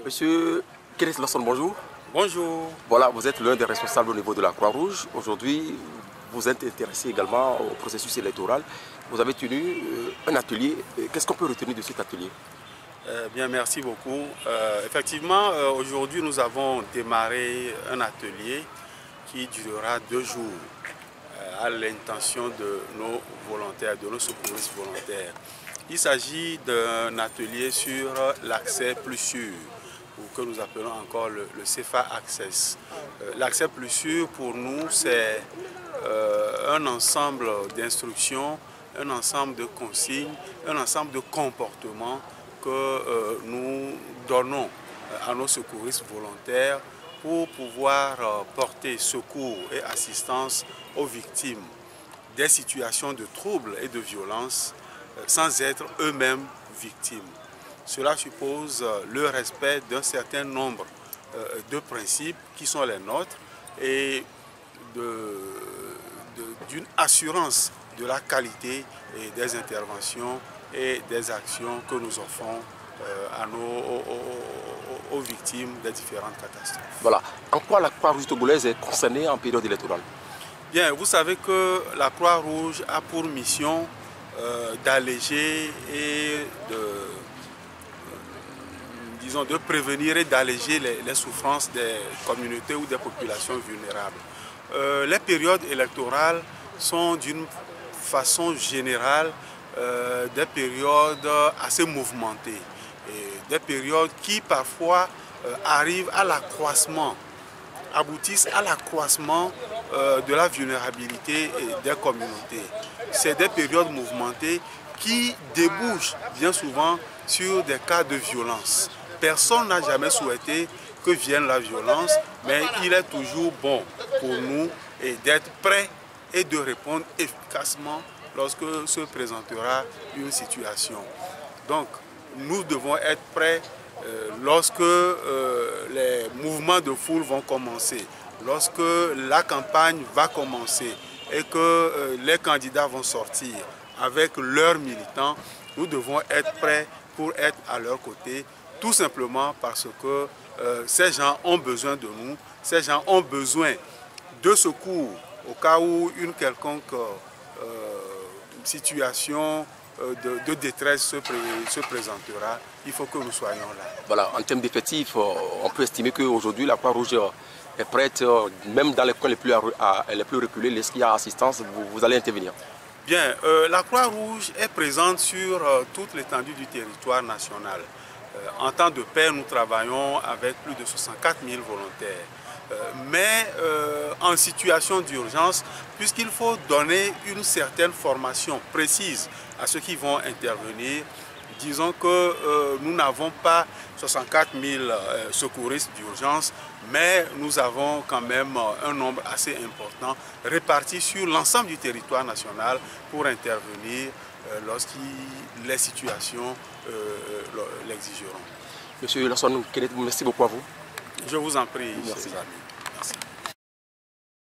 Monsieur Kenneth Lasson, bonjour. Bonjour. Voilà, vous êtes l'un des responsables au niveau de la Croix-Rouge. Aujourd'hui, vous êtes intéressé également au processus électoral. Vous avez tenu un atelier. Qu'est-ce qu'on peut retenir de cet atelier? Bien, merci beaucoup. Effectivement, aujourd'hui, nous avons démarré un atelier qui durera 2 jours à l'intention de nos volontaires, de nos secouristes volontaires. Il s'agit d'un atelier sur l'accès plus sûr, ou que nous appelons encore le CFA Access. L'accès plus sûr pour nous, c'est un ensemble d'instructions, un ensemble de consignes, un ensemble de comportements que nous donnons à nos secouristes volontaires pour pouvoir porter secours et assistance aux victimes des situations de troubles et de violence sans être eux-mêmes victimes. Cela suppose le respect d'un certain nombre de principes qui sont les nôtres et d'une assurance de la qualité des interventions et des actions que nous offrons aux victimes des différentes catastrophes. Voilà. En quoi la Croix-Rouge togolaise est concernée en période électorale? Bien, vous savez que la Croix-Rouge a pour mission d'alléger et de prévenir et d'alléger les souffrances des communautés ou des populations vulnérables. Les périodes électorales sont d'une façon générale des périodes assez mouvementées, et des périodes qui parfois arrivent à l'accroissement, aboutissent à l'accroissement de la vulnérabilité des communautés. C'est des périodes mouvementées qui débouchent bien souvent sur des cas de violence. Personne n'a jamais souhaité que vienne la violence, mais il est toujours bon pour nous d'être prêts et de répondre efficacement lorsque se présentera une situation. Donc, nous devons être prêts lorsque les mouvements de foule vont commencer, lorsque la campagne va commencer et que les candidats vont sortir avec leurs militants. Nous devons être prêts pour être à leur côté, tout simplement parce que ces gens ont besoin de nous, ces gens ont besoin de secours au cas où une quelconque situation de détresse se présentera. Il faut que nous soyons là. Voilà, en termes d'effectifs, on peut estimer qu'aujourd'hui la Croix-Rouge est prête, même dans les coins les plus reculés, lorsqu'il y a assistance, vous allez intervenir. Bien, la Croix-Rouge est présente sur toute l'étendue du territoire national. En temps de paix, nous travaillons avec plus de 64 000 volontaires. Mais en situation d'urgence, puisqu'il faut donner une certaine formation précise à ceux qui vont intervenir, disons que nous n'avons pas 64 000 secouristes d'urgence, mais nous avons quand même un nombre assez important réparti sur l'ensemble du territoire national pour intervenir lorsque les situations l'exigeront. Monsieur Lasson, merci beaucoup à vous. Je vous en prie. Merci. Amis.